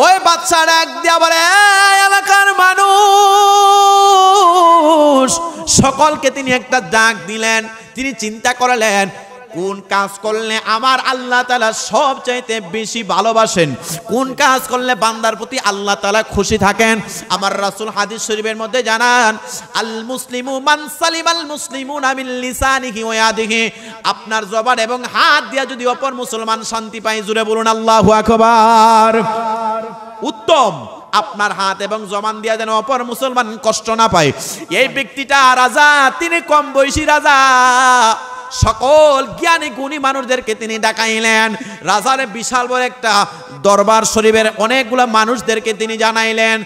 ওই বাদশা ডাক দিয়া বলে, এলাকার মানুষ সকলকে তিনি একটা ডাক দিলেন। তিনি চিন্তা করলেন কোন কাজ করলে আমার আল্লাহ তাআলা সবচাইতে বেশি ভালোবাসেন, কোন কাজ করলে বান্দার প্রতি আল্লাহ তাআলা খুশি থাকেন। আমার রাসূল হাদিস শরীফের মধ্যে জানান, আল মুসলিমু মান সালিমাল মুসলিমুনা মিন লিসানিহি ওয়া ইয়াদিহি। আপনার জবান এবং হাত দিয়া যদি অপর মুসলমান শান্তি পায়, জোরে বলুন আল্লাহু আকবার। উত্তম আপনার হাত এবং জবান দিয়া যেন অপর মুসলমান কষ্ট না পায়। এই ব্যক্তিটা রাজা, তিনি কম বয়সী রাজা। সকল জ্ঞানী গুণী মানুষদেরকে তিনি ডাকাইলেন। রাজার বিশাল বড় একটা দরবার শরীফের অনেকগুলো মানুষদেরকে তিনি জানাইলেন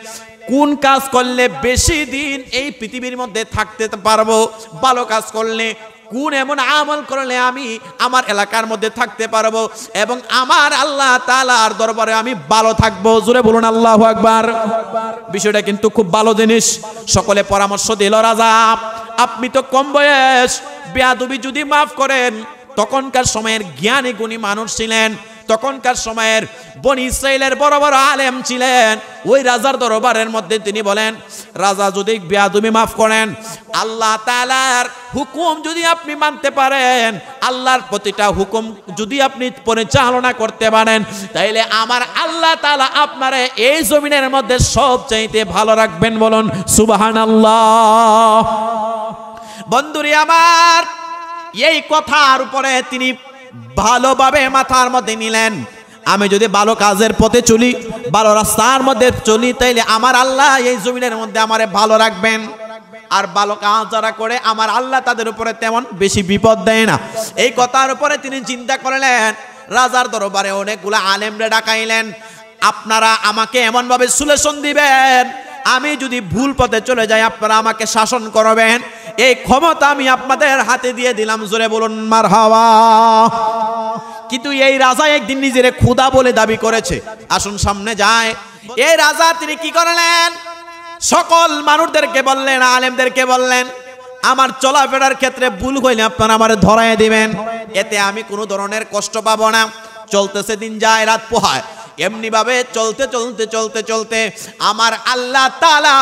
কোন কাজ করলে বেশি দিন এই পৃথিবীর মধ্যে থাকতে পারবো, ভালো কাজ করলে কোন এমন আমল করলে আমি আমার এলাকার মধ্যে থাকতে পারবো এবং আমার আল্লাহ তাআলার দরবারে আমি ভালো থাকবো। জোরে বলুন আল্লাহু আকবার। বিষয়টা কিন্তু খুব ভালো জিনিস। সকলে পরামর্শ দিল, রাজা আপনি তো কম বয়স, বেয়াদবি যদি মাফ করেন। তখনকার সময়ের জ্ঞানী গুণী মানুষ ছিলেন, তখনকার সময়ের বনি ইসরাইলের বড় বড় আলেম ছিলেন। ওই রাজার দরবারের মধ্যে তিনি বলেন, রাজা যদি বেয়াদবি মাফ করেন, আল্লাহ তাআলার হুকুম যদি আপনি মানতে পারেন, আল্লাহর প্রতিটা হুকুম যদি আপনি পরিচালনা করতে পারেন, তাইলে আমার আল্লাহ তাআলা আপনারে এই জমিনের মধ্যে সবচাইতে ভালো রাখবেন। বলুন সুবহানাল্লাহ। বন্ধুরে আমার, এই কথার উপরে তিনি ভালোভাবে মাথার মধ্যে নিলেন, আমি যদি ভালো কাজের পথে চলি, ভালো রাস্তার মধ্যে চলি, তাইলে আমার আল্লাহ এই জমিনের মধ্যে আমারে ভালো রাখবেন। আর ভালো কাজ যারা করে আমার আল্লাহ তাদের উপরে তেমন বেশি বিপদ দেয় না। এই কথার উপরে তিনি চিন্তা করলেন। রাজার দরবারে অনেকগুলো আলেমরে ডাকাইলেন, আপনারা আমাকে এমনভাবে সুলেশন দিবেন, আমি যদি ভুল পথে চলে যাই আপনারা আমাকে শাসন করবেন। এই ক্ষমতা আমি আপনাদের হাতে দিয়ে দিলাম। জোরে বলুন মারহাবা। কিন্তু এই রাজা একদিন নিজের খোদা বলে দাবি করেছে। আসুন সামনে যায়। এই রাজা তিনি কি করলেন, সকল মানুষদেরকে বললেন, আলেমদেরকে বললেন, আমার চলাফেরার ক্ষেত্রে ভুল হইলে আপনারা আমারে ধরায় দিবেন, এতে আমি কোনো ধরনের কষ্ট পাবো না। চলতেছে দিন যায়, রাত পোহায়। এমনি ভাবে চলতে চলতে চলতে চলতে আমার আল্লাহ তাআলা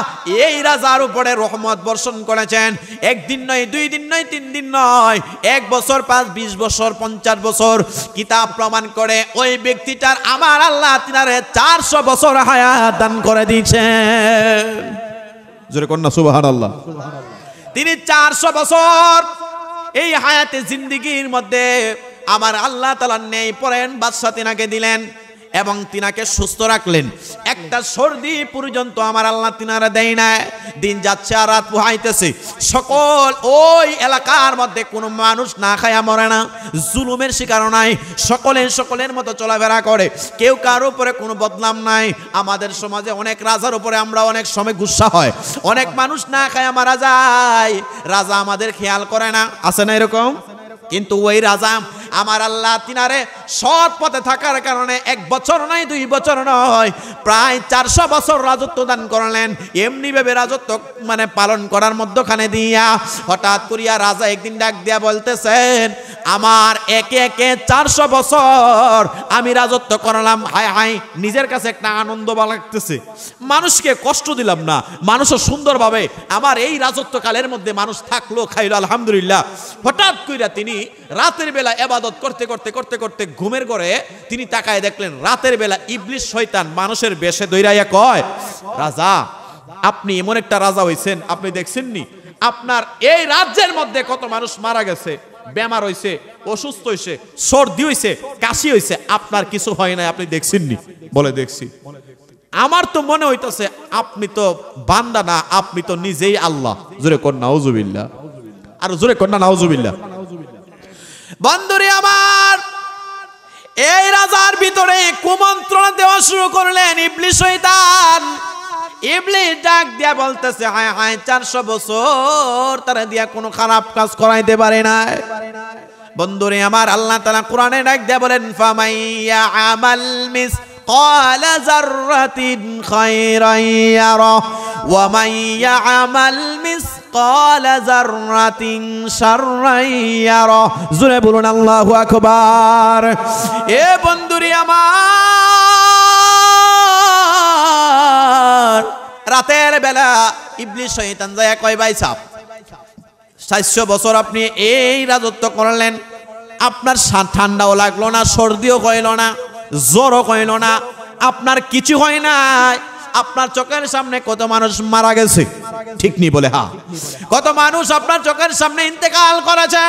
এই রাজার উপরে রহমত বর্ষণ করেছেন। একদিন নয়, 2 দিন নয়, 3 দিন নয়, 1 বছর, 5, 20 বছর, 50 বছর। কিতাব প্রমাণ করে ওই ব্যক্তিটার আমার আল্লাহ তিনারে 400 বছর হায়াত দান করে দিয়েছেন। জোরে কন্যা সুবহানাল্লাহ। তিনি 400 বছর এই হায়াতে জিন্দেগির মধ্যে আমার আল্লাহ তাআলা নেই পরেন বাদশা তিনাকে দিলেন এবং তিনাকে সুস্থ রাখলেন। একটা সর্দি পর্যন্ত আমার আল্লাহ তিনারা দেয় না। দিন যাচ্ছে আর রাত পোহাইতেছে। সকল ওই এলাকার মধ্যে কোনো মানুষ না খায়া মরে না, জুলুমের শিকার নাই। সকলের মতো চলাফেরা করে, কেউ কারো উপরে কোনো বদনাম নাই। আমাদের সমাজে অনেক রাজার উপরে আমরা অনেক সময় গুসা হয়, অনেক মানুষ না খায়া মারা যায়, রাজা আমাদের খেয়াল করে না, আছে না এরকম? কিন্তু ওই রাজা আমার আল্লাহ তিনারে সৎ পথে থাকার কারণে 1 বছর নয়, 2 বছর নয়, প্রায় 400 বছর রাজত্ব দান করলেন। এমনি ভাবে রাজত্ব মানে পালন করার মধ্যখানে দিয়া হঠাৎ করিয়া রাজা একদিন ডাক দিয়া বলতেছেন, আমার একে একে 400 বছর আমি রাজত্ব করলাম, হায় হায় নিজের কাছে একটা আনন্দ লাগতেছে, মানুষকে কষ্ট দিলাম না, মানুষও সুন্দরভাবে আমার এই রাজত্বকালের মধ্যে মানুষ থাকলো, খাইলো, আলহামদুলিল্লাহ। হঠাৎ কইরা তিনি রাতের বেলা ইবাদত করতে করতে করতে করতে ঘুমের ঘরে তিনি তাকায় দেখলেন রাতের বেলা ইবলিস শয়তান মানুষের বেশে দৌড়াইয়া কয়, রাজা আপনি এমন একটা রাজা হইছেন, আপনি দেখছেননি আপনার এই রাজ্যের মধ্যে কত মানুষ মারা গেছে, বেমার হইছে, অসুস্থ হইছে, সর্দি হইছে, কাশি হইছে, আপনার কিছু হয় না, আপনি দেখছেননি? বলে দেখছি। আমার তো মনে হইতেছে আপনি তো বান্দা না, আপনি তো নিজেই আল্লাহ। জোরে কর নাউজুবিল্লাহ, আর জোরে কর না নাউজুবিল্লাহ। বন্ধুরে আমার, এই রাজার ভিতরে কুমন্ত্রণা দেওয়া শুরু করলেন ইবলিস শয়তান। ইবলিস ডাক দিয়া বলতেছে, হায় হায় 400 বছর তারা দিয়া কোনো খারাপ কাজ করাইতে পারে না। বন্ধুরে আমার, আল্লাহ তাআলা কোরআনে ডাক দিয়া বলেন, ফামাইয়া আমাল মিসকালা যাররাতিন খায়রান ইয়ারা ওয়া মাইয়া আমাল মিসকালা যাররাতিন শাররান ইয়ারা। জোরে বলুন আল্লাহু আকবার। এ বন্ধুরে আমার, রাতের বেলা ইবলিস শয়তান যায় কয় ভাই সাহেব 400 বছর আপনি এই রাজত্ব করলেন, আপনার ঠান্ডাও লাগলো না, সর্দিও হইল না, জ্বরও হইল না, আপনার কিছু হয় নাই। আপনার চোখের সামনে কত মানুষ মারা গেছে, ঠিক নি বলে হ্যাঁ, কত মানুষ আপনার চোখের সামনে ইন্তেকাল করেছে,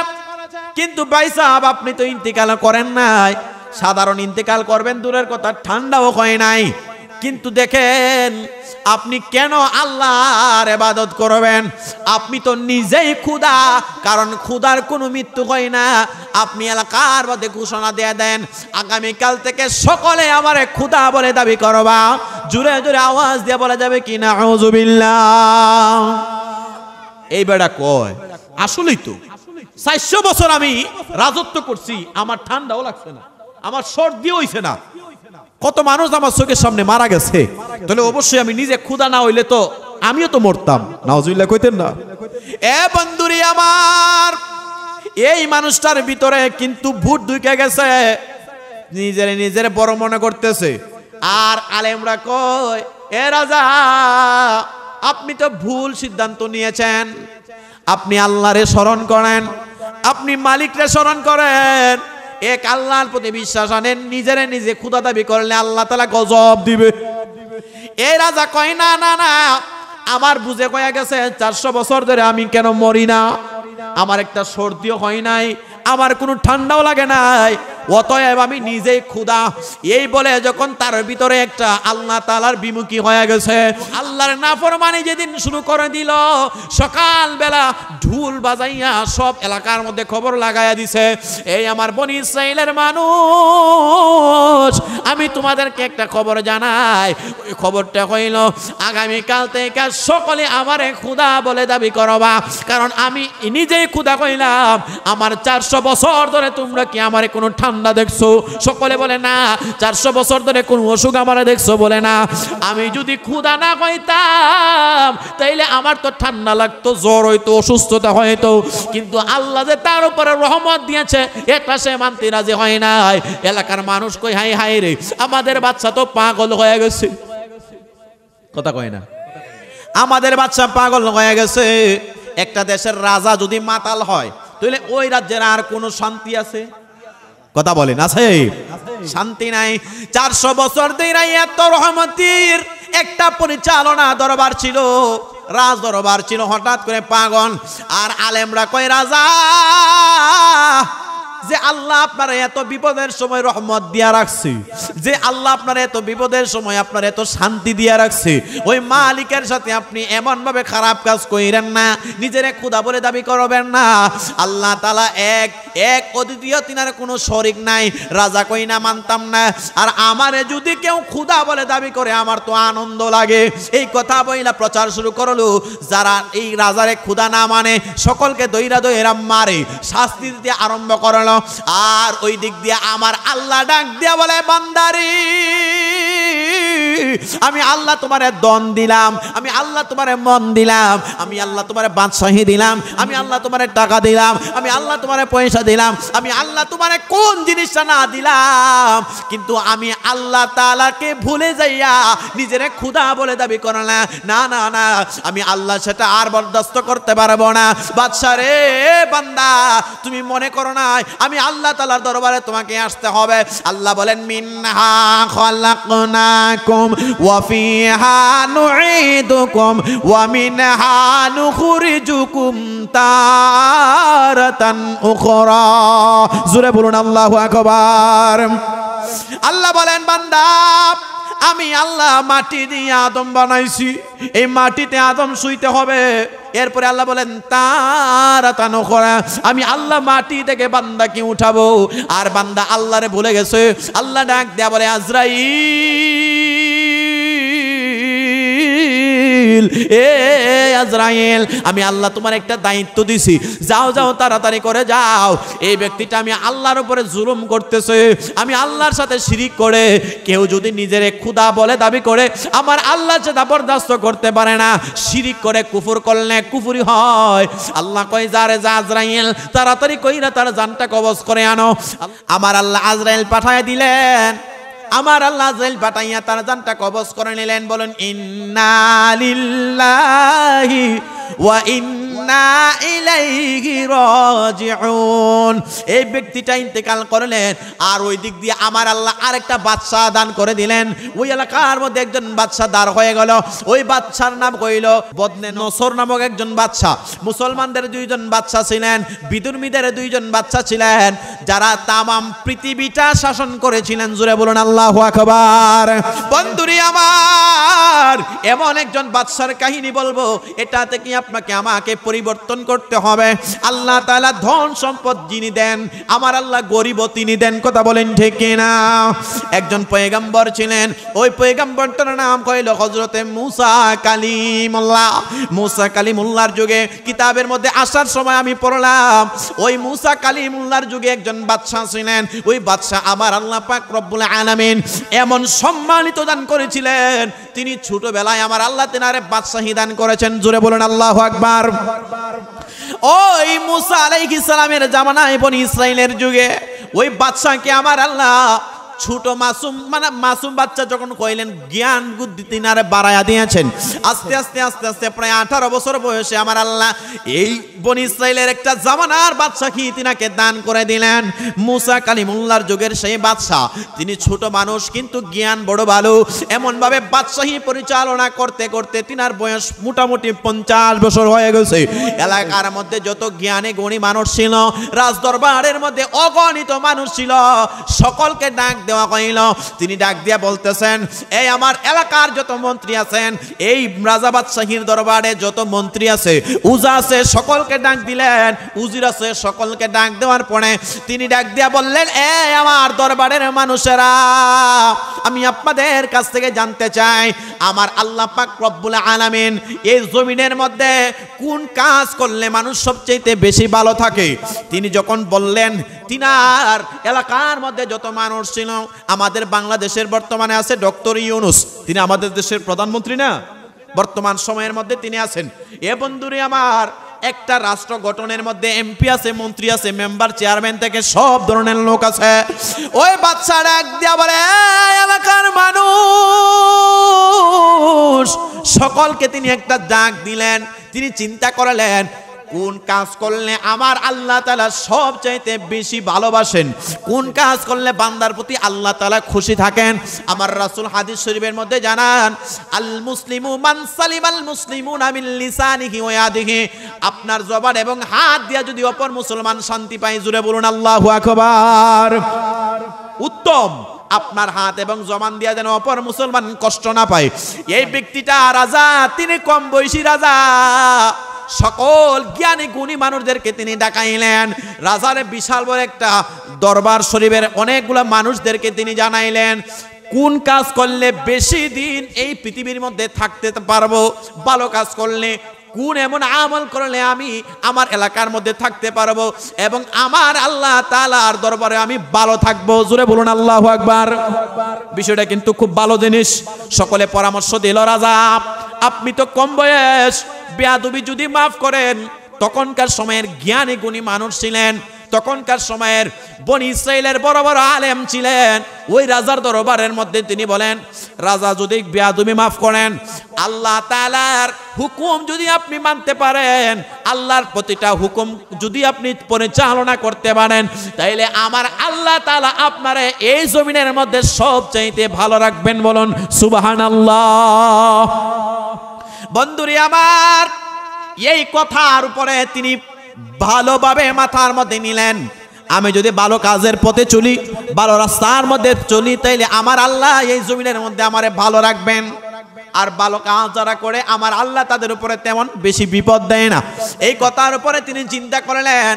কিন্তু ভাই সাহেব আপনি তো ইন্তেকাল করেন নাই। সাধারণ ইন্তেকাল করবেন দূরের কথা, ঠান্ডাও হয় নাই। কিন্তু দেখেন আপনি কেন আল্লাহর ইবাদত করবেন? আপনি তো নিজেই ক্ষুধা, কারণ ক্ষুধার কোনো মৃত্যু হয় না। আপনি এলাকার মধ্যে ঘোষণা দিয়ে দেন, আগামীকাল থেকে সকলে আমারে ক্ষুধা বলে দাবি করবা। জোরে জোরে আওয়াজ দিয়ে বলা যাবে কি না আউযুবিল্লাহ? এই বেড়া কয় আসলেই তো 400 বছর আমি রাজত্ব করছি, আমার ঠান্ডাও লাগছে না, আমার সর্দিও হইছে না, কত মানুষ আমার চোখের সামনে মারা গেছে, তাহলে অবশ্যই আমি নিজে ক্ষুধা না হইলে তো আমিও তো মরতাম। নাউজুবিল্লাহ কইতেন না? এ বন্ধুরি আমার, এই মানুষটার ভিতরে কিন্তু ভূত ঢুকে গেছে, নিজের বড় মনে করতেছে। আর আলেমরা কয় এ রাজা, আপনি তো ভুল সিদ্ধান্ত নিয়েছেন। আপনি আল্লাহরে স্মরণ করেন, আপনি মালিকরে স্মরণ করেন, এক আল্লাহর প্রতি বিশ্বাস আনেন। নিজে ক্ষুধা দাবি করলে আল্লাহ তাআলা গজব দিবে। এই রাজা কয় না না না, আমার বুঝে কয়া গেছে 400 বছর ধরে আমি কেন মরি না, আমার একটা সর্দিও হয় নাই, আমার কোনো ঠান্ডাও লাগে নাই, অতএব আমি নিজেই ক্ষুধা। এই বলে যখন তার ভিতরে একটা আল্লাহ তাআলার বিমুখী হয়ে গেছে, আল্লাহর নাফরমানি যেদিন শুরু করে দিল, সকালবেলা ঢোল বাজাইয়া সব এলাকার মধ্যে খবর লাগাইয়া দিছে, এই আমার বনি ইসরাইলের মানুষ, আমি তোমাদেরকে একটা খবর জানাই। ওই খবরটা হইল আগামীকাল থেকে সকলে আমারে ক্ষুধা বলে দাবি করবা, কারণ আমি নিজেই ক্ষুধা কইলাম। আমার 400 বছর ধরে তোমরা কি আমারে কোনো ঠান্ডা দেখছো? সকলে বলে না। 400 বছর ধরে কোন অসুখ আমারে দেখছো? বলে না। আমি যদি ক্ষুধা না কইতাম তাইলে আমার তো ঠান্ডা লাগতো, জ্বর হইতো, অসুস্থতা হইতো, কিন্তু আল্লাহ যে তার উপরে রহমত দিয়েছে এটা সে মানতে রাজি হয় নাই। এলাকার মানুষ কই হাই হাই রে, আমাদের বাচ্চা তো পাগল হয়ে গেছে। কথা কয় না, আমাদের বাচ্চা পাগল হয়ে গেছে। একটা দেশের রাজা যদি মাতাল হয় তাহলে ওই রাজ্যের আর কোনো শান্তি আছে? কথা বলেন, আছে? শান্তি নাই। 400 বছর ধরে এত রহমতের একটা পরিচালনা দরবার ছিল, রাজ দরবার ছিল, হঠাৎ করে পাগল। আর আলেমরা কয় রাজা, যে আল্লাহ আপনার এত বিপদের সময় রহমত দিয়া রাখছে, যে আল্লাহ আপনার এত বিপদের সময় আপনার এত শান্তি দিয়া রাখছে, ওই মালিকের সাথে আপনি এমন ভাবে খারাপ কাজ কইরেন না, নিজের ক্ষুধা বলে দাবি করবেন না। আল্লাহ তাআলা এক অদ্বিতীয়, তিনার কোনো শরীক নাই। রাজা কই না, মানতাম না। আর আমারে যদি কেউ ক্ষুধা বলে দাবি করে আমার তো আনন্দ লাগে। এই কথা বইলা প্রচার শুরু করলো। যারা এই রাজারে ক্ষুধা না মানে সকলকে দইরা মারে, শাস্তি দিতে আরম্ভ করলো। আর ওই দিক দিয়ে আমার আল্লাহ ডাক দিয়া বলে, বান্দারি, আমি আল্লাহ তোমারে দন দিলাম, আমি আল্লাহ তোমারে মন দিলাম, আমি আল্লাহ তোমারে বাদশাহী দিলাম, আমি আল্লাহ তোমারে টাকা দিলাম, আমি আল্লাহ তোমারে পয়সা দিলাম, আমি আল্লাহ তোমারে কোন জিনিসটা না দিলাম, কিন্তু আমি আল্লাহ তাআলাকে ভুলে যাইয়া নিজেরে ক্ষুধা বলে দাবি করো না। না না না, আমি আল্লাহ সেটা আর বরদাস্ত করতে পারবো না। বাদশা রে, বান্দা তুমি মনে করো না আমি আল্লাহ তাআলার দরবারে তোমাকে আসতে হবে। আল্লাহ বলেন, মিনহা খালাকনাকুম ওয়া ফিহা নুঈদুকুম ওয়া মিনহা নুখরিজুকুম তারাতান উখরা। জোরে বলুন আল্লাহু আকবার। আল্লাহ বলেন, বান্দা আমি আল্লাহ মাটি দিয়ে আদম বানাইছি, এই মাটিতে আদম শুইতে হবে। এরপরে আল্লাহ বলেন, তারাতান উখরা, আমি আল্লাহ মাটি থেকে বান্দাকে উঠাবো। আর বান্দা আল্লাহরে ভুলে গেছে। আল্লাহ ডাক দেয়া বলে, আজরাইল, এ আজরাইল, আমি আল্লাহ তোমার একটা দায়িত্ব দিছি, যাও যাও তাড়াতাড়ি করে যাও। এই ব্যক্তিটা আমি আল্লাহর উপরে জুলুম করতেছে, আমি আল্লাহর সাথে শিরিক করে। কেউ যদি নিজের ক্ষুধা বলে দাবি করে আমার আল্লাহ সেটা বরদাস্ত করতে পারে না। শিরিক করে কুফর করলে কুফরি হয়। আল্লাহ কয়, যারে যা আজরাইল, তাড়াতাড়ি কইরা তার জানটা কবজ করে আনো। আমার আল্লাহ আজরাইল পাঠায় দিলেন। আমার আল্লাহ আজরাইল পাঠাইয়া তার জানটা কবজ করে নিলেন। বলেন ইন্না লিল্লাহি ওয়া ইন্না ইলাইহি রাজিউন। এই ব্যক্তিটা ইন্তেকাল করলেন, আর ওই দিক দিয়ে আমার আল্লাহ আরেকটা বাদশা দান করে দিলেন। ওই এলাকার মধ্যে একজন বাদশা দাঁড় হয়ে গেল। ওই বাদশার নাম কইল বদনে নসর নামক একজন বাদশা। মুসলমানদের দুইজন বাদশা ছিলেন, বিদুর্মীদের দুইজন বাদশা ছিলেন, যারা তামাম পৃথিবীটা শাসন করেছিলেন। জোরে বলুন আল্লাহু আকবার। বন্ধুরি আমার, এমন একজন বাদশার কাহিনী বলবো, এটা থেকে আপনাকে আমাকে পরিবর্তন করতে হবে। আল্লাহ তাআলা ধন সম্পদ যিনি দেন, আমার আল্লাহ গরিবও তিনি দেন। কথা বলেন ঠিক কিনা? একজন পয়গম্বর ছিলেন, ওই পয়গম্বরটার নাম কইল হযরতে মুসা কালিমুল্লাহ। মুসা কালিমুল্লাহর যুগে কিতাবের মধ্যে আসার সময় আমি পড়লাম, ওই মুসা কালিমুল্লাহর যুগে একজন বাদশা ছিলেন। ওই বাদশা আমার আল্লাহ পাক রব্বুল আলামিন এমন সম্মানিত দান করেছিলেন, তিনি ছোটবেলায় আমার আল্লাহ তেনারে বাদশাহী দান করেছেন। জোরে বলুন আল্লাহু আকবার। ওই মুসা আলাইহিস সালামের জামানায় বনি ইসরাইলের যুগে ওই বাদশাকে আমার আল্লাহ ছোট মাসুম, মানে মাসুম বাচ্চা যখন কইলেন, জ্ঞান বুদ্ধি তিনারে বাড়ায়া দিয়েছেন। আস্তে আস্তে আস্তে আস্তে প্রায় 18 বছর বয়সে আমার আল্লাহ এই বনি ইসরাইলের একটা জামানার বাদশাহী তিনাকে দান করে দিলেন। মুসা কালিমুল্লাহর যুগের সেই বাদশা, তিনি ছোট মানুষ কিন্তু জ্ঞান বড় ভালো। এমনভাবে বাদশাহী পরিচালনা করতে করতে তিনার বয়স মোটামুটি 50 বছর হয়ে গেছে। এলাকার মধ্যে যত জ্ঞানী গুণী মানুষ ছিল, রাজদরবারের মধ্যে অগণিত মানুষ ছিল, সকলকে ডাক দেওয়া হইল। তিনি ডাক দিয়া বলতেছেন, এই আমার এলাকার যত মন্ত্রী আছেন, এই রাজা বাদশাহীর দরবারে যত মন্ত্রী আছে, উজা আছে, সকলকে ডাক দিলেন। উজির আছে, সকলকে ডাক দেওয়ার পরে তিনি ডাক দিয়া বললেন, এই আমার দরবারের মানুষেরা, আমি আপনাদের কাছ থেকে জানতে চাই, আমার আল্লাহ পাক রব্বুল আলামিন এই জমিনের মধ্যে কোন কাজ করলে মানুষ সবচেয়ে বেশি ভালো থাকে। তিনি যখন বললেন, তিনার এলাকার মধ্যে যত মানুষ ছিল, আমাদের বাংলাদেশের বর্তমানে আছে ডক্টর ইউনূস, তিনি আমাদের দেশের প্রধানমন্ত্রী না, বর্তমান সময়ের মধ্যে তিনি আছেন। এ বন্ধুরে আমার, একটা রাষ্ট্র গঠনের মধ্যে এমপি আছে, মন্ত্রী আছে, মেম্বার, চেয়ারম্যান থেকে সব ধরনের লোক আছে। ওই বাচ্চা ডাক দিয়া বলে, এলাকার মানুষ সকলকে তিনি একটা ডাক দিলেন। তিনি চিন্তা করলেন, কোন কাজ করলে আমার আল্লাহ তাআলা সবচাইতে বেশি ভালোবাসেন, কোন কাজ করলে বান্দার প্রতি আল্লাহ তাআলা খুশি থাকেন। আমার রাসূল হাদিস শরীফের মধ্যে জানান, আল মুসলিমু মান সালিমাল মুসলিমুনা মিন লিসানিহি ওয়া ইয়াদিহি। আপনার জবান এবং হাত দিয়া যদি অপর মুসলমান শান্তি পায়, জোরে বলুন আল্লাহু আকবার। উত্তম, আপনার হাত এবং জবান দিয়া যেন অপর মুসলমান কষ্ট না পায়। এই ব্যক্তিটা রাজা, তিনি কম বয়সী রাজা। সকল জ্ঞানী গুণী মানুষদেরকে তিনি ডাকাইলেন। রাজার বিশাল বড় একটা দরবার শরীফের অনেকগুলো মানুষদেরকে তিনি জানাইলেন, কোন কাজ করলে বেশি দিন এই পৃথিবীর মধ্যে থাকতে পারবো, ভালো কাজ করলে কোন এমন আমল করলে আমি আমার এলাকার মধ্যে থাকতে পারবো এবং আমার আল্লাহ তাআলার দরবারে আমি ভালো থাকবো। জোরে বলুন আল্লাহু আকবার। বিষয়টা কিন্তু খুব ভালো জিনিস। সকলে পরামর্শ দিল, রাজা আপনি তো কম বয়স, বেয়াদবি যদি মাফ করেন। তখনকার সময়ের জ্ঞানী গুণী মানুষ ছিলেন, তখনকার সময়ের বনি ইসরাইলের বড় বড় আলেম ছিলেন। ওই রাজার দরবারের মধ্যে তিনি বলেন, রাজা যদি বেয়াদবি মাফ করেন, আল্লাহ তাআলার হুকুম যদি আপনি মানতে পারেন, আল্লাহর প্রতিটা হুকুম যদি আপনি পরিচালনা করতে পারেন, তাইলে আমার আল্লাহ তাআলা আপনারে এই জমিনের মধ্যে সবচাইতে ভালো রাখবেন। বলুন সুবহানাল্লাহ। বন্ধুরে আমার, এই কথার উপরে তিনি ভালোভাবে মাথার মধ্যে নিলেন, আমি যদি ভালো কাজের পথে চলি, ভালো রাস্তার মধ্যে চলি, তাইলে আমার আল্লাহ এই জমিনের মধ্যে আমারে ভালো রাখবেন। আর ভালো কাজ যারা করে, আমার আল্লাহ তাদের উপরে তেমন বেশি বিপদ দেয় না। এই কথার উপরে তিনি চিন্তা করলেন।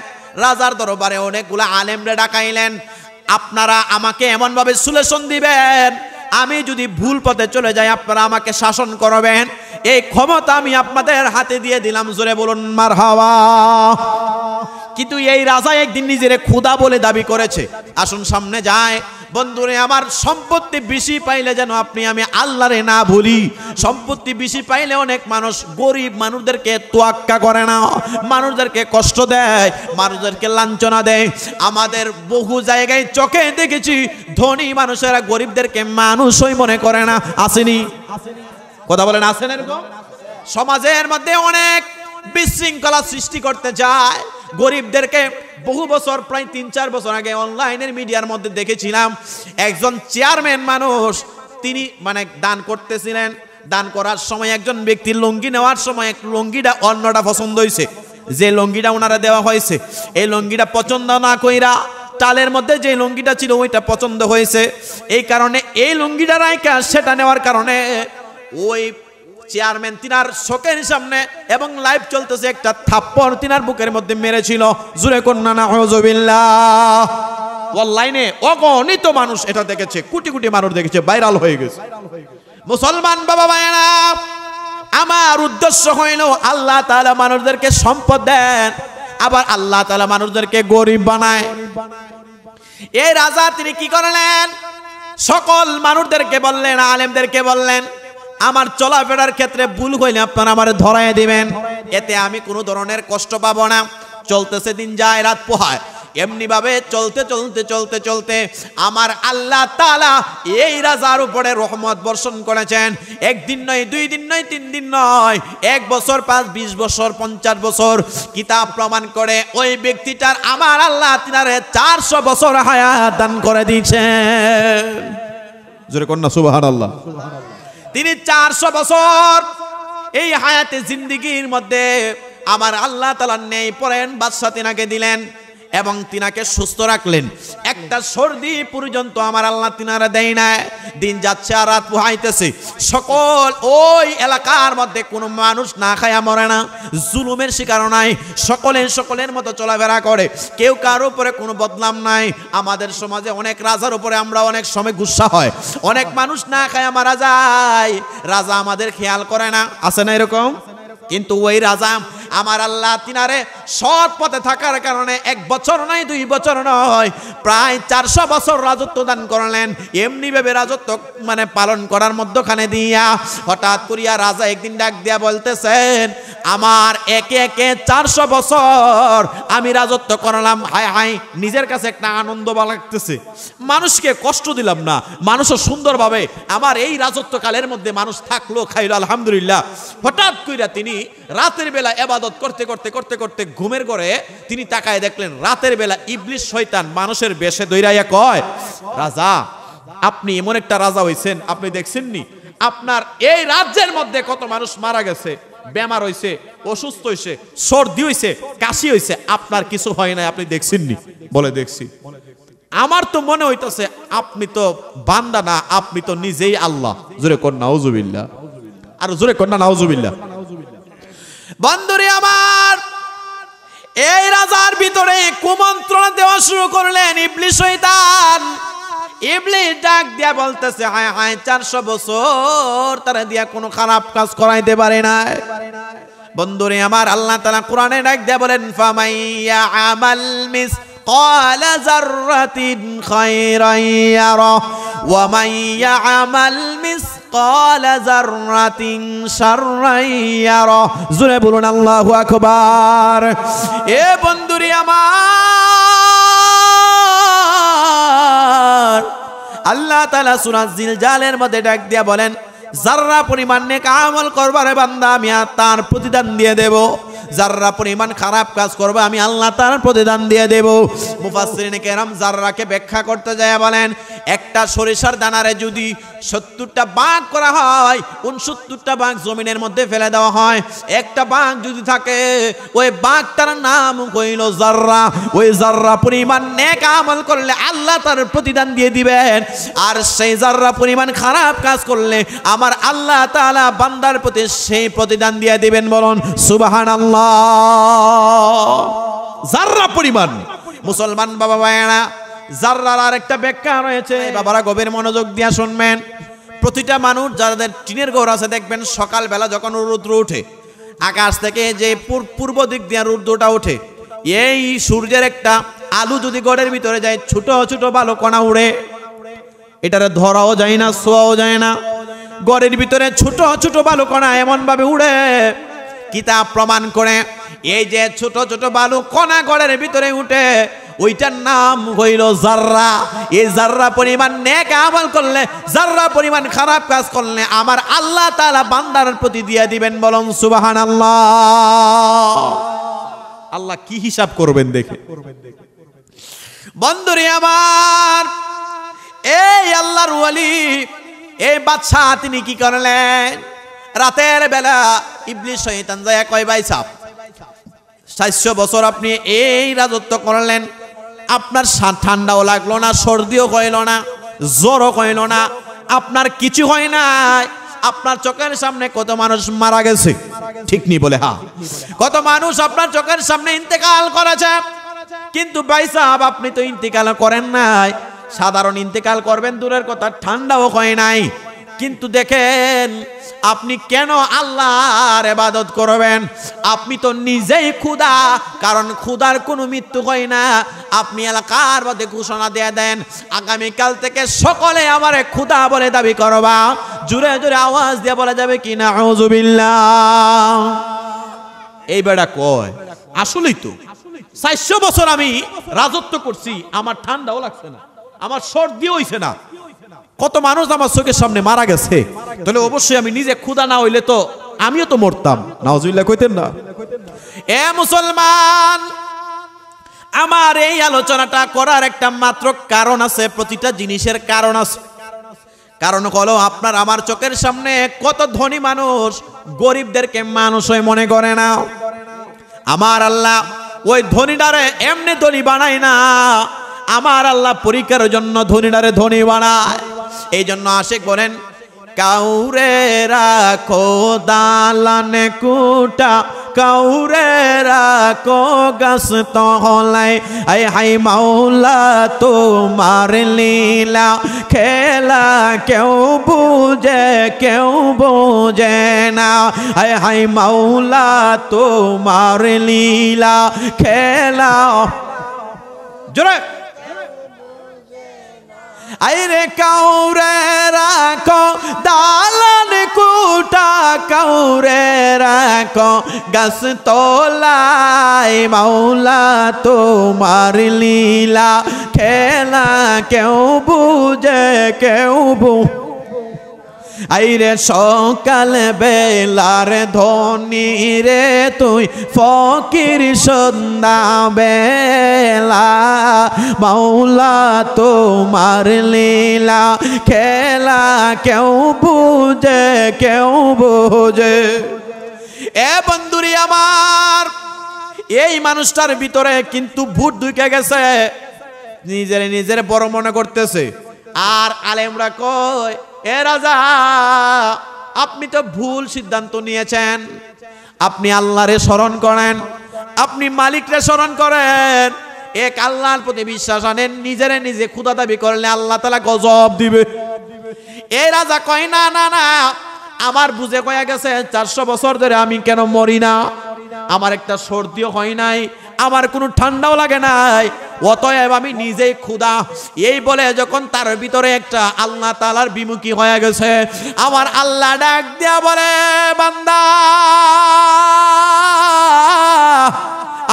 রাজার দরবারে অনেকগুলো আলেমরে ডাকাইলেন, আপনারা আমাকে এমনভাবে সলিউশন দিবেন, আমি যদি ভুল পথে চলে যাই আপনারা আমাকে শাসন করবেন, এই ক্ষমতা আমি আপনাদের হাতে দিয়ে দিলাম। জোরে বলুন মারহাবা। কিন্তু এই রাজা একদিন নিজের খোদা বলে দাবি করেছে। আসুন সামনে যায়, বন্ধুরে আমার, সম্পত্তি বেশি পাইলে যেন আপনি আমি আল্লাহরে না ভুলি। সম্পত্তি বেশি পাইলে অনেক মানুষ গরিব মানুষদেরকে তোয়াক্কা করে না, মানুষদেরকে কষ্ট দেয়, মানুষদেরকে লাঞ্ছনা দেয়। আমাদের বহু জায়গায় চোখে দেখেছি ধনী মানুষেরা গরিবদেরকে মানুষই মনে করে না। আসেনি? কথা বলেন, আসেন? এরকম সমাজের মধ্যে অনেক বিশৃঙ্খলা সৃষ্টি করতে যায় গরিবদেরকে। বহু বছর, প্রায় 3-4 বছর আগে অনলাইনের মিডিয়ার মধ্যে দেখেছিলাম একজন চেয়ারম্যান মানুষ, তিনি মানে দান করতেছিলেন। দান করার সময় একজন ব্যক্তির লুঙ্গি নেওয়ার সময় লুঙ্গিটা অন্যটা পছন্দ হয়েছে, যে লুঙ্গিটা ওনারা দেওয়া হয়েছে এই লুঙ্গিটা পছন্দ না কইরা টালের মধ্যে যে লুঙ্গিটা ছিল ওইটা পছন্দ হয়েছে। এই কারণে এই লুঙ্গিটা রাইকা সেটা নেওয়ার কারণে ওই চেয়ারম্যান তিনার চোখের সামনে এবং লাইভ চলতেছে একটা থাপ্পড় তিনার বুকের মধ্যে মেরেছিল। জোরে কন্যা নাউযুবিল্লাহ। অনলাইনে অগণিত মানুষ এটা দেখেছে, কোটি কোটি মানুষ দেখেছে, ভাইরাল হয়ে গেছে। মুসলমান বাবা ভাইয়েরা, আমার উদ্দেশ্য হইল আল্লাহ তাআলা মানুষদেরকে সম্পদ দেন, আবার আল্লাহ তাআলা মানুষদেরকে গরিব বানায়। এই রাজা তিনি কি করলেন? সকল মানুষদেরকে বললেন, আলেমদেরকে বললেন, আমার চলাফেরার ক্ষেত্রে ভুল হইলে আপনারা আমার ধরায় দিবেন, এতে আমি কোনো ধরনের কষ্ট পাবো না। চলতেছে, দিন যায় রাত পোহায়, এমনি ভাবে চলতে চলতে চলতে চলতে আমার আল্লাহ তাআলা এই রাজার উপরে রহমত বর্ষণ করেছেন। একদিন নয়, 2 দিন নয়, 3 দিন নয়, 1 বছর, 5, 20 বছর, 50 বছর। কিতাব প্রমাণ করে ওই ব্যক্তিটার আমার আল্লাহ তিনারে 400 বছর হায়াত দান করে দিয়েছেন। জোরে কন্যা সুবহানাল্লাহ। তিনি 400 বছর এই হায়াতে জিন্দেগির মধ্যে আমার আল্লাহ তাআলা নেই পড়েন বাদশা তিনাকে দিলেন এবং তিনাকে সুস্থ রাখলেন। একটা সর্দি পর্যন্ত আমার আল্লাহ তিনারা দেয় না। দিন যাচ্ছে আর রাত পোহাইতেছে, সকল ওই এলাকার মধ্যে কোনো মানুষ না খায়া মরে না, জুলুমের শিকার নাই, সকলের মতো চলাফেরা করে, কেউ কারোর উপরে কোনো বদনাম নাই। আমাদের সমাজে অনেক রাজার উপরে আমরা অনেক সময় গুসা হয়, অনেক মানুষ না খায়া মারা যায়, রাজা আমাদের খেয়াল করে না, আছে না এরকম? কিন্তু ওই রাজা আমার আল্লাহ তিনারে সৎ পথে থাকার কারণে 1 বছর নয়, 2 বছর নয়, প্রায় 400 বছর রাজত্ব দান করলেন। এমনি ভাবে রাজত্ব মানে পালন করার মধ্যখানে দিয়া হঠাৎ করিয়া রাজা একদিন ডাক দিয়া বলতেছেন, আমার একে একে 400 বছর আমি রাজত্ব করলাম, হায় হায় নিজের কাছে একটা আনন্দ লাগতেছে, মানুষকে কষ্ট দিলাম না, মানুষও সুন্দরভাবে আমার এই রাজত্বকালের মধ্যে মানুষ থাকলো, খাইলো, আলহামদুলিল্লাহ। হঠাৎ কইরা তিনি রাতের বেলা ইবাদত করতে করতে করতে করতে ঘুমের ঘরে তিনি তাকায় দেখলেন রাতের বেলা ইবলিস শয়তান মানুষের বেশে দইরাইয়া কয়, রাজা আপনি এমন একটা রাজা হইছেন, আপনি দেখছেননি আপনার এই রাজ্যের মধ্যে কত মানুষ মারা গেছে, বেমার হইছে, অসুস্থ হইছে, সর্দি হইছে, কাশি হইছে, আপনার কিছু হয় নাই, আপনি দেখছেননি? বলে দেখছি। আমার তো মনে হইতেছে আপনি তো বান্দা না, আপনি তো নিজেই আল্লাহ। জোরে কর নাউজুবিল্লাহ, আর জোরে কর না নাউজুবিল্লাহ। বন্ধুরে আমার, এই রাজার ভিতরে কুমন্ত্রণা দেওয়া শুরু করলেন ইবলিস শয়তান। ইবলিস ডাক দিয়া বলতেছে, হায় হায় 400 বছর তারা দিয়া কোনো খারাপ কাজ করাইতে পারে না। বন্ধুরে আমার, আল্লাহ তাআলা কোরআনে ডাক দিয়া বলেন, ফামাইয়া আমাল মিসকালা যাররাতিন খায়রান ইয়ারা ওয়া মাইয়া আমাল মিসকালা যাররাতিন শাররান ইয়ারা। জোরে বলুন আল্লাহু আকবার। এ বন্ধুরে আমার, আল্লাহ তাআলা সূরা জিলজালের মধ্যে ডাক দিয়া বলেন, যাররা পরিমাণ নেক আমল করবারে বান্দা আমি তার প্রতিদান দিয়ে দেব, যাররা পরিমাণ খারাপ কাজ করবে আমি আল্লাহ তার প্রতিদান দিয়ে দেব। মুফাসসিরিনে কেরাম যাররাকে ব্যাখ্যা করতে যায় বলেন, একটা সরিষার দানারে যদি 70টা ভাগ করা হয়, 69টা ভাগ জমিনের মধ্যে ফেলে দেওয়া হয়, একটা ভাগ যদি থাকে ওই ভাগটার নাম হইল যাররা। ওই যাররা পরিমাণ নেক আমল করলে আল্লাহ তার প্রতিদান দিয়ে দিবেন, আর সেই যাররা পরিমাণ খারাপ কাজ করলে আমার আল্লাহ তাআলা বান্দার প্রতি সেই প্রতিদান দিয়ে দিবেন। বলুন সুবহানাল্লাহ। যাররা পরিমাণ। মুসলমান বাবা ভাইয়েরা, যাররার আরেকটা ব্যাখ্যা রয়েছে, বাবারা গভীর মনোযোগ দিয়ে শুনবেন। প্রতিটা মানুষ যাদের টিনের ঘর আছে দেখবেন সকালবেলা যখন রৌদ্র ওঠে, আকাশ থেকে যে পূর্ব দিক দিয়ে রৌদ্রটা ওঠে, এই সূর্যের একটা আলু যদি ঘরের ভিতরে যায় ছোট ছোট ভালো কণা উড়ে, এটারে ধরাও যায় না, ছোঁয়াও যায় না। ঘরের ভিতরে ছোট ছোট বালুকণা এমন ভাবে উড়ে, কিতাব প্রমাণ করে এই যে ছোট ছোট বালুকণা ঘরের ভিতরে উঠে, ওইটার নাম হইল জাররা। এই জাররা পরিমাণ নেক আমল করলে, জাররা পরিমাণ খারাপ কাজ করলে আমার আল্লাহ তাআলা বান্দার প্রতি দিয়ে দিবেন। বলুন সুবহানাল্লাহ। আল্লাহ কি হিসাব করবেন দেখে। বন্ধুরে আমার, এই আল্লাহর ওয়ালি, এই বাদশা তিনি কি করলেন? রাতের বেলা ইবলিস শয়তান যায় কয়, ভাই সাহেব 400 বছর আপনি এই রাজত্ব করলেন, আপনার ঠান্ডাও লাগলো না, সর্দিও কইল না, জ্বরও কইল না, আপনার কিছু হয় নাই। আপনার চোখের সামনে কত মানুষ মারা গেছে, ঠিক নি বলে? হ্যাঁ, কত মানুষ আপনার চোখের সামনে ইন্তেকাল করেছে, কিন্তু ভাই সাহেব আপনি তো ইন্তেকাল করেন নাই। সাধারণ ইন্তেকাল করবেন দূরের কথা, ঠান্ডাও হয় নাই। কিন্তু দেখেন আপনি কেন আল্লাহর ইবাদত করবেন? আপনি তো নিজেই ক্ষুধা, কারণ ক্ষুধার কোনো মৃত্যু হয় না। আপনি এলাকার মধ্যে ঘোষণা দিয়ে দেন, আগামীকাল থেকে সকলে আমারে ক্ষুধা বলে দাবি করবা। জোরে জোরে আওয়াজ দিয়ে বলা যাবে কি না আউযুবিল্লাহ? এই বেটা কয় আসলেই তো 400 বছর আমি রাজত্ব করছি, আমার ঠান্ডাও লাগছে না, আমার সর্দিও হইছে না, কত মানুষ আমার চোখের সামনে মারা গেছে, তাহলে অবশ্যই আমি নিজে ক্ষুধা না হইলে তো আমিও তো মরতাম। নাউজুবিল্লাহ কইতেন না? এ মুসলমান, আমার এই আলোচনাটা করার একটা মাত্র কারণ আছে, প্রতিটা জিনিসের কারণ আছে। কারণ হলো আপনার আমার চোখের সামনে কত ধনী মানুষ গরিবদেরকে মানুষ হয়ে মনে করে না। আমার আল্লাহ ওই ধনীটারে এমনি ধনী বানায় না, আমার আল্লাহ পরীক্ষার জন্য ধনীটারে ধনী বানায়। এই জন্য আশিক বলেন, কাউরে রাখো দালানে কুটা, কাউরে রাখো গাছ তলায়, আই হাই মাওলা তোমার লীলা খেলা কেউ বুঝে কেউ বোঝে না, আই হাই মাওলা তোমার লীলা খেলা। জোরে আইরে কাউরে রাখো দালান কুটা, কাউরে রাখো গাছ তলায়, মাওলা তোমার লীলা খেলা কেউ বুঝে কেউ আইরে সকাল বেলার ধনী রে তুই, ফকির সন্ধ্যা বেলা, মাওলা তোমার লীলা খেলা কেউ বুঝে কেউ বোঝে। এ বন্ধুরি আমার, এই মানুষটার ভিতরে কিন্তু ভূত ঢুকে গেছে, নিজের বড় মনে করতেছে। আর আলেমরা কয়, এ রাজা আপনি তো ভুল সিদ্ধান্ত নিয়েছেন, আপনি আল্লাহরে স্মরণ করেন, আপনি মালিকরে স্মরণ করেন, এক আল্লাহর প্রতি বিশ্বাস আনেন। নিজে ক্ষুধা দাবি করলে আল্লাহ তাআলা গজব দিবে। এই রাজা কয়, না না না, আমার বুঝে কয়া গেছে 400 বছর ধরে আমি কেন মরি না, আমার একটা সর্দিও হয় নাই, আমার কোনো ঠান্ডাও লাগে নাই, অতএব আমি নিজেই ক্ষুধা। এই বলে যখন তার ভিতরে একটা আল্লাহ তাআলার বিমুখী হয়ে গেছে, আমার আল্লাহ ডাক দিয়া বলে, বান্দা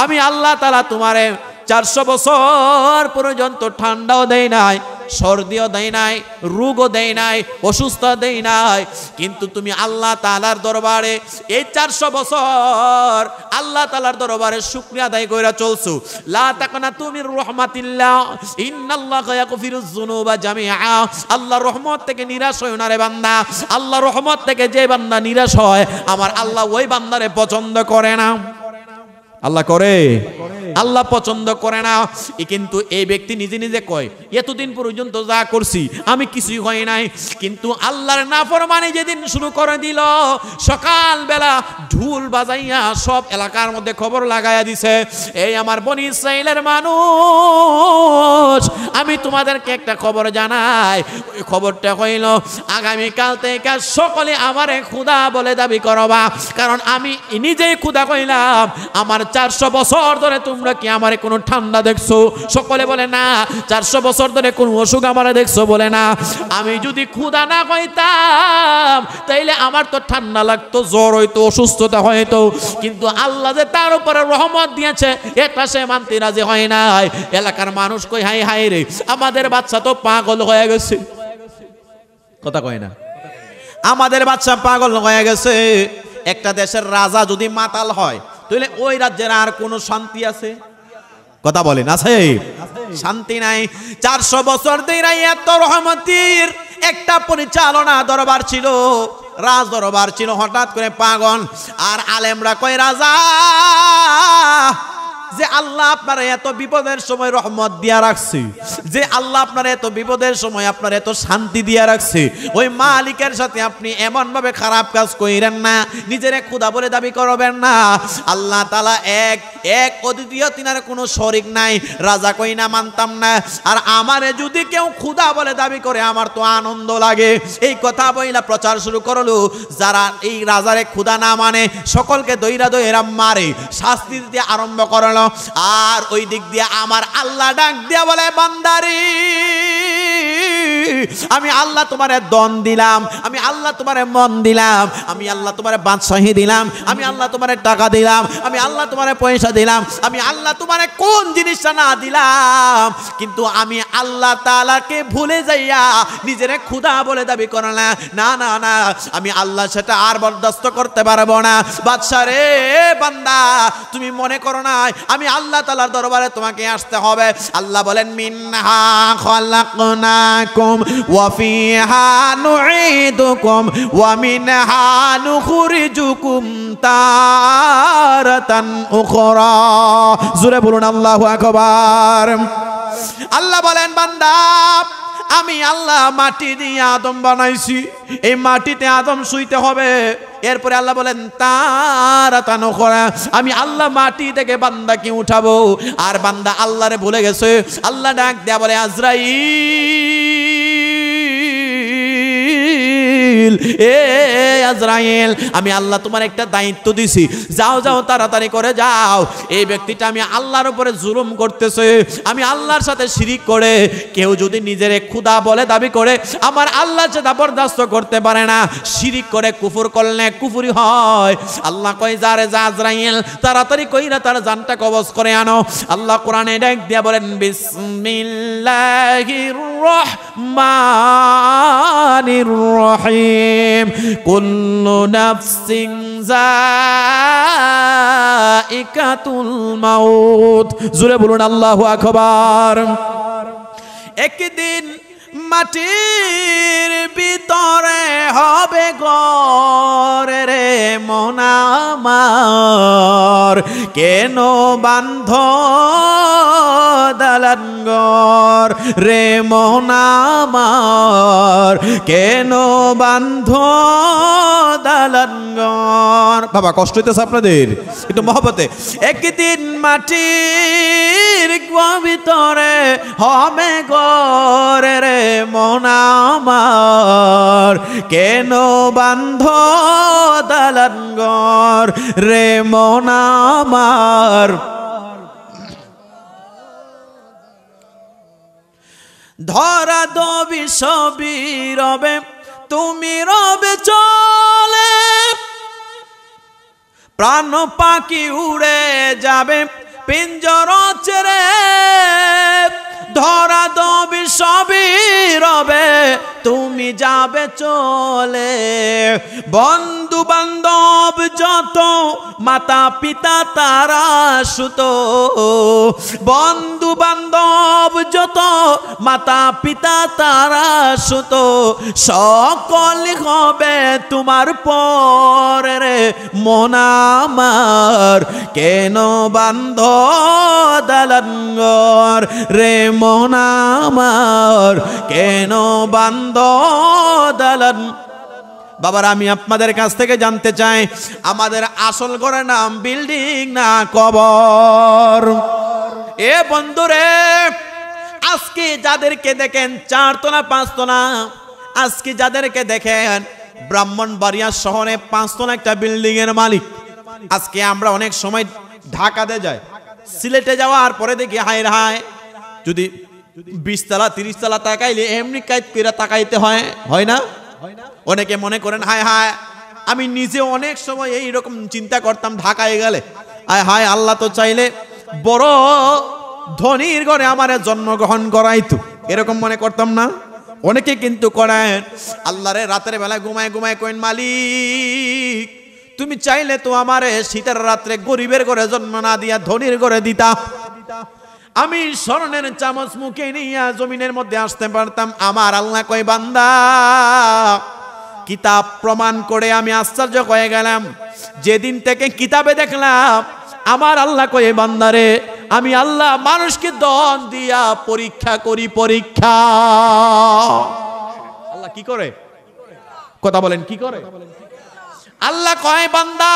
আমি আল্লাহ তাআলা তোমারে 400 বছর পর্যন্ত ঠান্ডাও দেয় নাই, সর্দিও দেয় নাই, রোগও দেয় নাই, অসুস্থ দেয় নাই, কিন্তু তুমি আল্লাহ তাআলার দরবারে এই 400 বছর আল্লাহ তাআলার দরবারে শুকরিয়া আদায় কইরা চলছো। লা তাকনাতু মির রাহমাতিল্লাহ, ইন্নাল্লাহা ইয়াগফিরুয যুনুবা জামিআ। আল্লাহর রহমত থেকে নিরাশ হয়ো না রে বান্দা। আল্লাহর রহমত থেকে যে বান্দা নিরাশ হয়, আমার আল্লাহ ওই বান্দারে পছন্দ করে না। আল্লাহ করে? আল্লাহ পছন্দ করে না। কিন্তু এই ব্যক্তি নিজে কয়, এতদিন পর্যন্ত যা করছি আমি কিছুই হয় নাই, কিন্তু আল্লাহর নাফরমানি যেদিন শুরু করে দিল, সকালবেলা ঢোল বাজাইয়া সব এলাকার মধ্যে খবর লাগাইয়া দিছে, এই আমার বনি ইসরাইলের মানুষ, আমি তোমাদেরকে একটা খবর জানাই। ওই খবরটা হইল, আগামীকাল থেকে সকলে আমারে ক্ষুধা বলে দাবি করবা, কারণ আমি নিজেই ক্ষুধা কইলাম, আমার 400 বছর ধরে তোমরা তোমরা কি আমারে কোনো ঠান্ডা দেখছো? সকলে বলে না। 400 বছর ধরে কোন অসুখ আমারে দেখছো? বলে না। আমি যদি ক্ষুধা না পাইতাম তাইলে আমার তো ঠান্ডা লাগতো, জ্বর হইতো, অসুস্থতা হইতো, কিন্তু আল্লাহ যে তার উপরে রহমত দিয়েছে এটা সে মানতে রাজি হয় নাই। এলাকার মানুষ কই হাই হাই রে, আমাদের বাচ্চা তো পাগল হয়ে গেছে। কথা কয় না, আমাদের বাচ্চা পাগল হয়ে গেছে। একটা দেশের রাজা যদি মাতাল হয় তাহলে ওই রাজ্যের আর কোনো শান্তি আছে? কথা বলেন, আছে? শান্তি নাই। 400 বছর ধরে এত রহমতের একটা পরিচালনা দরবার ছিল, রাজ দরবার ছিল, হঠাৎ করে পাগল। আর আলেমরা কয় রাজা যে আল্লাহ আপনার এত বিপদের সময় রহমত দিয়া রাখছে, যে আল্লাহ আপনার এত বিপদের সময় আপনার এত শান্তি দিয়া রাখছে, ওই মালিকের সাথে আপনি এমন ভাবে খারাপ কাজ কইরেন না, নিজের খোদা বলে দাবি করবেন না। আল্লাহ তাআলা এক এক অদ্বিতীয়, তিনার কোনো শরীক নাই। রাজা কই না, মানতাম না। আর আমারে যদি কেউ খোদা বলে দাবি করে আমার তো আনন্দ লাগে। এই কথা বইলা প্রচার শুরু করলো। যারা এই রাজারে খোদা না মানে সকলকে দইরা দইরা মারে, শাস্তি দিতে আরম্ভ করলো। আর ওই দিক দিয়ে আমার আল্লাহ ডাক দিয়া বলে, বান্দারি আমি আল্লাহ তোমারে দন দিলাম, আমি আল্লাহ তোমারে মন দিলাম, আমি আল্লাহ তোমারে বাদশাহী দিলাম, আমি আল্লাহ তোমারে টাকা দিলাম, আমি আল্লাহ তোমারে পয়সা দিলাম, আমি আল্লাহ তোমারে কোন জিনিসটা না দিলাম, কিন্তু আমি আল্লাহ তাআলাকে ভুলে যাইয়া নিজেরে খোদা বলে দাবি করো না। না না না, আমি আল্লাহ সেটা আর বরদাস্ত করতে পারবো না। বাদশা রে, বান্দা তুমি মনে করো না আমি আল্লাহ তাআলার দরবারে তোমাকে আসতে হবে। আল্লাহ বলেন, মিনহা খালাকনাকুম ওয়া ফিহা নুঈদুকুম ওয়া মিনহা নুখরিজুকুম তারাতান উখরা। জোরে বলুন আল্লাহু আকবার। আল্লাহ বলেন, বান্দা আমি আল্লাহ মাটি দিয়ে আদম বানাইছি, এই মাটিতে আদম শুইতে হবে। এরপরে আল্লাহ বলেন, তারাতান উখরা, আমি আল্লাহ মাটি থেকে বান্দাকে উঠাবো। আর বান্দা আল্লাহরে ভুলে গেছে। আল্লাহ ডাক দেয়া বলে, আজরাইল, এ আজরাইল, আমি আল্লাহ তোমার একটা দায়িত্ব দিছি, যাও যাও তাড়াতাড়ি করে যাও। এই ব্যক্তিটা আমি আল্লাহর উপরে জুলুম করতেছে, আমি আল্লাহর সাথে শিরিক করে। কেউ যদি নিজের খোদা বলে দাবি করে আমার আল্লাহ সেটা বরদাস্ত করতে পারে না। শিরিক করে কুফর করলে কুফরি হয়। আল্লাহ কয়, যারে যা আজরাইল, তাড়াতাড়ি কইরা তার জানটা কবজ করে আনো। আল্লাহ কোরআনে ডাক দিয়া বলেন, বিসমিল্লাহির রহমানির রহিম, কুল্লু নাফসিন যায়িকাতুল মাউত। জোরে বলুন আল্লাহু আকবার। একদিন মাটির ভিতরে হবে ঘর রে মন আমার, কেন বান্ধ দালান ঘর রে মন আমার, কেন বান্ধ দালান ঘর। বাবা কষ্ট হইতেছে আপনাদের, একটু মহব্বতে। একদিন মাটির ভিতরে হবে ঘর রে মন আমার, কেন বান্ধ দালান ঘর রে মন আমার। ধরা দবি সবই রবে, তুমি রবে চলে, প্রাণ পাখি উড়ে যাবে পিঞ্জর ছেড়ে। ধরা দবি সবই রবে, তুমি যাবে চলে। বন্ধু বান্ধব যত, মাতা পিতা তারা সুত, বন্ধু বান্ধব যত, মাতা পিতা তারা সুত, সকল হবে তোমার পরে রে মন আমার, কেন বান্ধ দালান ঘর রে মন আমার, কেন বান্ধ দালান। বাবার আমি আপনাদের কাছ থেকে জানতে চাই, আমাদের আসল ঘরের নাম বিল্ডিং না কবর? এ বন্ধুরে, আজকে যাদেরকে দেখেন 4 তলা 5 তলা, আজকে যাদেরকে দেখেন ব্রাহ্মণবাড়িয়া শহরে 5 তলা একটা বিল্ডিং এর মালিক। আজকে আমরা অনেক সময় ঢাকাতে যাই, সিলেটে যাওয়ার পরে দেখি হায় হায়, যদি 20 তলা 30 তলা তাকাইলে এমনি কাইত কইরা তাকাইতে হয় না? অনেকে মনে করেন হায় হায়, আমি নিজে অনেক সময় এই রকম চিন্তা করতাম ঢাকায় গেলে, আয় হায় আল্লাহ তো চাইলে বড় ধনীর ঘরে আমারে জন্মগ্রহণ করাইতো, এরকম মনে করতাম না? অনেকে কিন্তু করেন। আল্লাহরে রাতের বেলা ঘুমায় ঘুমায় কইন, মালিক তুমি চাইলে তো আমারে শীতের রাত্রে গরিবের ঘরে জন্ম না দিয়া ধনীর ঘরে দিতা, আমি স্বর্ণের চামচ মুখে নিয়ে জমিনের মধ্যে আসতে পারতাম। আমার আল্লাহ কয়, বান্দা কিতাব প্রমাণ করে আমি আশ্চর্য হয়ে গেলাম, যেদিন থেকে কিতাবে দেখলাম আমার আল্লাহ কয়, বান্দারে আমি আল্লাহ মানুষকে দন দিয়া পরীক্ষা করি। পরীক্ষা আল্লাহ কি করে? কথা বলেন, কি করে? আল্লাহ কয়, বান্দা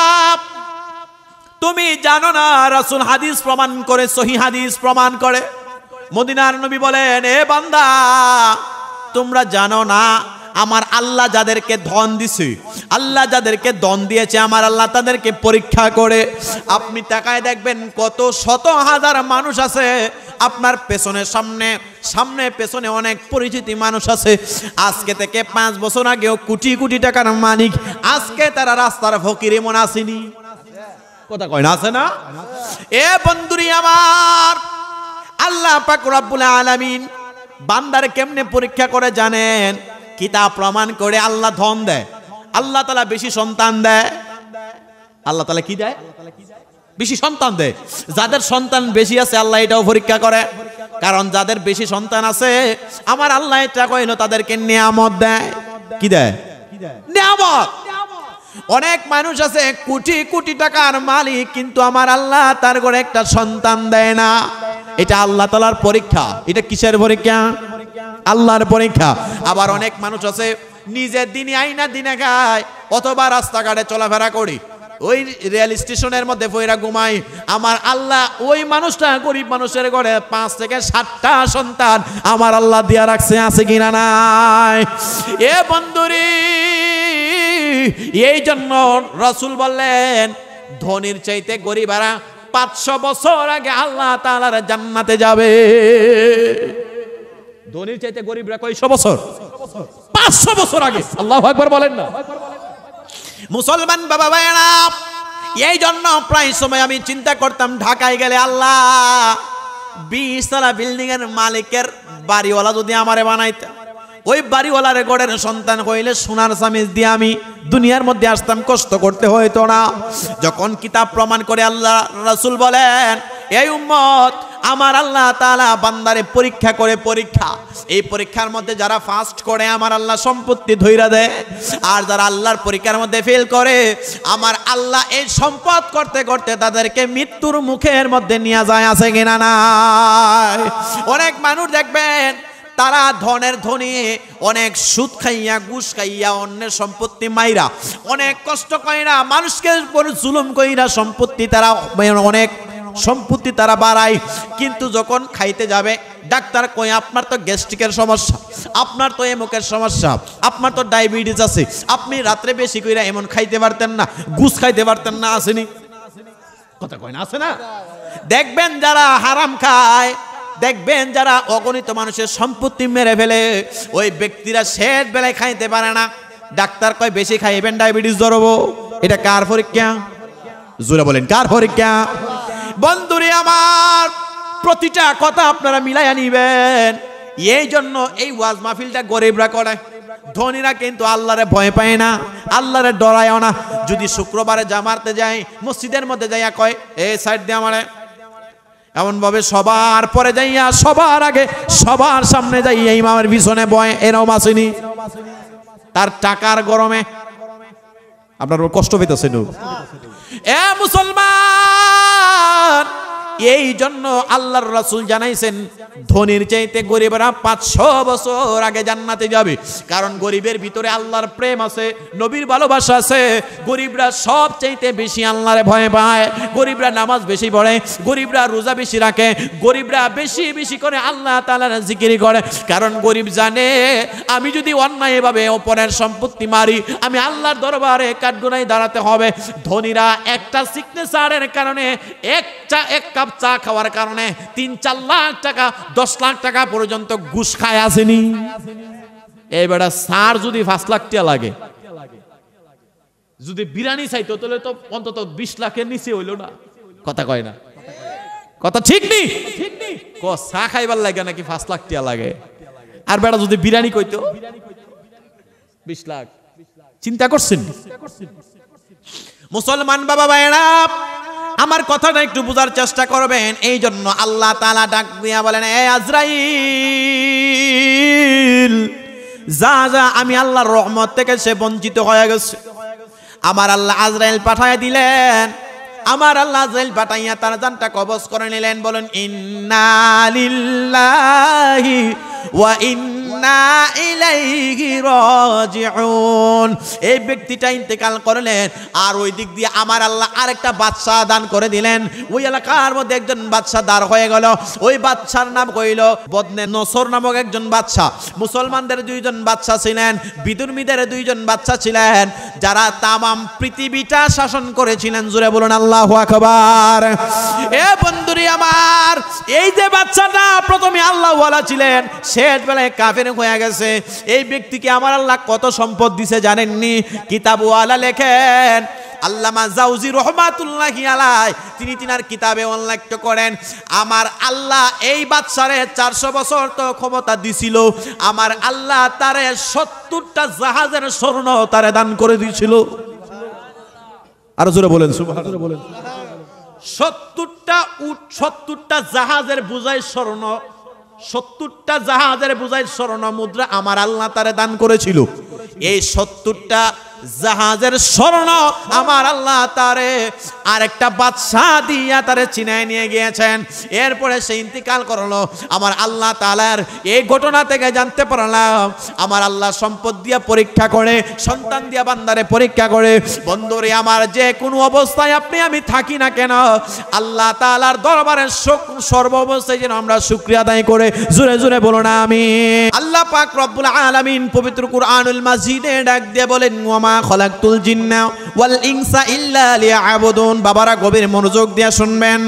তুমি জানো না? রাসূল হাদিস প্রমাণ করে, সহিহ হাদিস প্রমাণ করে, মদিনার নবী বলেন, এ বান্দা তোমরা জানো না আমার আল্লাহ যাদেরকে ধন দিছে, আল্লাহ যাদেরকে ধন দিয়েছে আমার আল্লাহ তাদেরকে পরীক্ষা করে। আপনি তাকায় দেখবেন কত শত হাজার মানুষ আছে আপনার পেছনে, সামনে পেছনে অনেক পরিচিতি মানুষ আছে। আজকে থেকে 5 বছর আগেও কোটি কোটি টাকার মালিক, আজকে তারা রাস্তার ফকির, এমন আসেনি? কথা কয় না, আছে না? এ বন্ধুরি আমার, আল্লাহ পাক রব্বুল আলামিন বান্দার কেমনে পরীক্ষা করে জানেন? কিতাব প্রমাণ করে আল্লাহ ধন দেয়, আল্লাহ তাআলা বেশি সন্তান দেয়। আল্লাহ তাআলা কি দেয়? বেশি সন্তান দেয়। যাদের সন্তান বেশি আছে আল্লাহ এটাও পরীক্ষা করে, কারণ যাদের বেশি সন্তান আছে আমার আল্লাহ এটা কইলো তাদেরকে নিয়ামত দেয়। কি দেয়? নিয়ামত। অনেক মানুষ আছে কোটি কোটি টাকার মালিক, কিন্তু আমার আল্লাহ তার ঘরে একটা সন্তান দেয় না। এটা আল্লাহ তাআলার পরীক্ষা। এটা কিসের পরীক্ষা? আল্লাহর পরীক্ষা। আবার অনেক মানুষ আছে নিজের দিনে আইনা দিনে খায়, অথবা রাস্তাঘাটে চলাফেরা করি, ওই রেল স্টেশনের মধ্যে পয়রা ঘুমাই। আমার আল্লাহ ওই মানুষটা, গরিব মানুষের ঘরে 5 থেকে 7টা সন্তান আমার আল্লাহ দিয়া রাখছে, আছে কিনা নাই? এ বন্ধুরি, এই জন্য রাসূল বললেন ধনীর চাইতে গরিবেরা 500 বছর আগে আল্লাহ তাআলার জান্নাতে যাবে। ধনীর চাইতে গরিবরা কয়শো বছর? 500 বছর আগে। আল্লাহু আকবার বলেন না? মুসলমান বাবা ভাইরা, এই জন্য প্রায় সময় আমি চিন্তা করতাম ঢাকায় গেলে আল্লাহ 20 তলা বিল্ডিং এর মালিকের বাড়িওয়ালা যদি আমারে বানাইতা, ওই বাড়িওয়ালার গড়ের সন্তান হইলে সোনার চামিচ দিয়ে আমি দুনিয়ার মধ্যে আসতাম, কষ্ট করতে হইতো না। যখন কিতাব প্রমাণ করে আল্লাহ রাসূল বলেন, এই উম্মত আমার আল্লাহ তাআলা বান্দারে পরীক্ষা করে। পরীক্ষা, এই পরীক্ষার মধ্যে যারা ফাস্ট করে আমার আল্লাহ সম্পত্তি ধইরা দেয়, আর যারা আল্লাহর পরীক্ষার মধ্যে ফেল করে আমার আল্লাহ এই সম্পদ করতে করতে তাদেরকে মৃত্যুর মুখের মধ্যে নিয়ে যায়, আছে কিনা নাই? অনেক মানুষ দেখবেন তারা ধনের ধনী, অনেক সুদ খাইয়া ঘুষ খাইয়া অন্যের সম্পত্তি মাইরা, অনেক কষ্ট কইরা মানুষকে জুলুম কইরা সম্পত্তি তারা অনেক সম্পত্তি তারা বাড়ায়, কিন্তু যখন খাইতে যাবে ডাক্তার কই আপনার তো গ্যাস্ট্রিকের সমস্যা, আপনার তো এমুকের সমস্যা, আপনার তো ডায়াবেটিস আছে, আপনি রাত্রে বেশি কইরা এমন খাইতে পারতেন না, ঘুষ খাইতে পারতেন না, আসেনি? কথা কয় না, আছে না? দেখবেন যারা হারাম খায়, দেখবেন যারা অগণিত মানুষের সম্পত্তি মেরে ফেলে, ওই ব্যক্তিরা শেষ বেলায় খাইতে পারে না। ডাক্তার কয় বেশি খাইবেন ডায়াবেটিস ধরবো। এটা কার পরীক্ষা? জোরে বলেন, কার পরীক্ষা? বন্ধুরে আমার, প্রতিটা কথা আপনারা মিলাইয়া নিবেন। এই জন্য এই ওয়াজ মাহফিলটা গরিবরা করে, ধনীরা কিন্তু আল্লাহরে ভয় পায় না, আল্লাহরে ডরায়ও না। যদি শুক্রবারে জামাতে যায়, মসজিদের মধ্যে যাইয়া কয় এই সাইড দিয়ে আমারে, এমন ভাবে সবার পরে যাইয়া সবার আগে সবার সামনে যাইয়া ইমামের পিছনে বয়, এরকম আসেনি? তার টাকার গরমে আপনার কষ্ট পেতেছেন। এ মুসলমান, এই জন্য আল্লাহর রাসূল জানাইছেন ধনীর চাইতে গরিবেরা 500 বছর আগে জান্নাতে যাবে। কারণ গরিবের ভিতরে আল্লাহর প্রেম আছে, নবীর ভালোবাসা আছে। গরিবরা সব চাইতে বেশি আল্লাহরে ভয় পায়, গরিবরা নামাজ বেশি পড়ে, গরিবরা রোজা বেশি রাখে, গরিবরা বেশি বেশি করে আল্লাহ তাআলার জিকির করে। কারণ গরিব জানে আমি যদি অন্যায়ভাবে অপরের সম্পত্তি মারি আমি আল্লাহর দরবারে কাঠগড়ায় দাঁড়াতে হবে। ধনীরা একটা সিগনেচারের কারণে এক কাপ কাপ চা খাওয়ার কারণে 3-4 লাখ টাকা 10 লাখ টাকা পর্যন্ত ঘুষ খায় আসেনি। এই বেটা স্যার যদি 5 লাখ টাকা লাগে, যদি বিরিয়ানি চাইতো তাহলে তো অন্তত 20 লাখের নিচে হইল না। কথা কয় না, কথা ঠিক নেই? চা খাইবার লাগে নাকি 5 লাখ টাকা লাগে? আর বেটা যদি বিরিয়ানি কইতো 20 লাখ। চিন্তা করছেন? মুসলমান বাবা ভাইরা, আমার কথাটা একটু বোঝার চেষ্টা করবেন। এই জন্য আল্লাহ তাআলা ডাক দিয়া বলেন, এ আজরাইল, যা যা, আমি আল্লাহর রহমত থেকে সে বঞ্চিত হয়ে গেছে। আমার আল্লাহ আজরাইল পাঠায় দিলেন। আমার আল্লাহ আজরাইল পাঠাইয়া তার জানটা কবজ করে নিলেন। বলেন ইন্না লিল্লাহি ওয়া ইন্না ইলাইহি রাজিউন। এই ব্যক্তিটা ইন্তেকাল করলেন, আর ওই দিক দিয়ে আমার আল্লাহ আরেকটা বাদশা দান করে দিলেন। ওই এলাকার মধ্যে একজন বাদশা দাঁড় হয়ে গেল। ওই বাদশার নাম কইল বদনে নসর নামক একজন বাদশা। মুসলমানদের 2 জন বাদশা ছিলেন, বিদুর্মীদের 2 জন বাদশা ছিলেন, যারা তামাম পৃথিবীটা শাসন করেছিলেন। জোরে বলুন আল্লাহু আকবার। এ বন্ধুরি আমার, এই যে বাদশাটা প্রথমে আল্লাহ ওয়ালা ছিলেন, শেষ বেলায় কাফের হয়ে গেছে। এই ব্যক্তিকে আমার আল্লাহ কত সম্পদ দিছে জানেননি? কিতাবওয়ালা লেখেন, আল্লামা জাউজি রহমাতুল্লাহি আলাইহি, তিনি তিনার কিতাবে উল্লেখ করেন, আমার আল্লাহ এই বাদশারে 400 বছর তো ক্ষমতা দিছিল। আমার আল্লাহ তারে 70টা জাহাজের স্বর্ণ তারে দান করে দিয়েছিল। আর জোরে বলেন সুবহানাল্লাহ। 70টা জাহাজের বোঝাই স্বর্ণ, 70টা জাহাজের বোঝাই স্বর্ণ মুদ্রা আমার আল্লাহ তারে দান করেছিল। এই 70টা জাহাজের স্বর্ণ আমার আল্লাহ তারে আরেকটা বাদশা দিয়া তারে চিনায় নিয়ে গিয়েছেন। এরপরে সে ইন্তিকাল করলো। আমার আল্লাহ তাআলার এই ঘটনা থেকে জানতে পারলাম, আমার আল্লাহ সম্পদ দিয়া পরীক্ষা করে, সন্তান দিয়া বান্দারে পরীক্ষা করে। বন্ধুরে আমার, যে কোনো অবস্থায় আপনি আমি থাকি না কেন, আল্লাহ তাআলার দরবারে সর্ব অবস্থায় যেন আমরা শুকরিয়া আদায় করে জোরে জোরে বলুন আমিন। আল্লাহ পাক রব্বুল আলামিন পবিত্র কুরআনুল মাজিদে ডাক দিয়ে বলেন, ওয়ামা খলাকতুল জিন্না ওয়াল ইনসা ইল্লা লিয়াবুদুন। বাবারা গভীর মনোযোগ দিয়ে শুনবেন।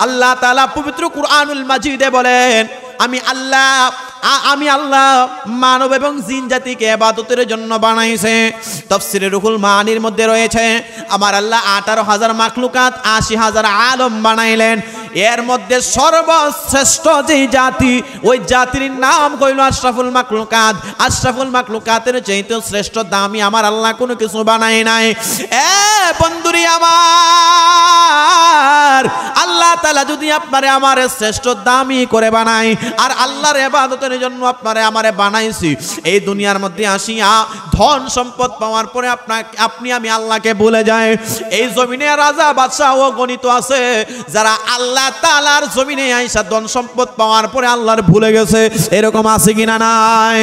আল্লাহ তাআলা পবিত্র কুরআনুল মাজিদে বলেন, আমি আল্লাহ মানব এবং জিন জাতিকে ইবাদতের জন্য বানাইছে। তাফসীরে রুহুল মানির মধ্যে রয়েছে, আমার আল্লাহ 18,000 মাখলুকাত 80,000 আলম বানাইলেন। এর মধ্যে সর্বশ্রেষ্ঠ যে জাতি, ওই জাতির নাম কইল আশরাফুল মাখলুকাত। আশরাফুল মাখলুকাতের চাইতে শ্রেষ্ঠ দামি আমার আল্লাহ কোনো কিছু বানায় নাই। এ বন্ধুরি আমার, আল্লাহ তাআলা যদি আপনারে আমারে শ্রেষ্ঠ দামি করে বানায়, আর আল্লাহর ইবাদতের জন্য আপনারে আমারে বানাইছি, এই দুনিয়ার মধ্যে আসিয়া ধন সম্পদ পাওয়ার পরে আপনি আমি আল্লাহকে ভুলে যায়। এই জমিনে রাজা বাদশা ও গণিত আছে, যারা আল্লাহ তাআলার জমিনে আইসা ধন সম্পদ পাওয়ার পরে আল্লাহর ভুলে গেছে। এরকম আছে কিনা? নাই।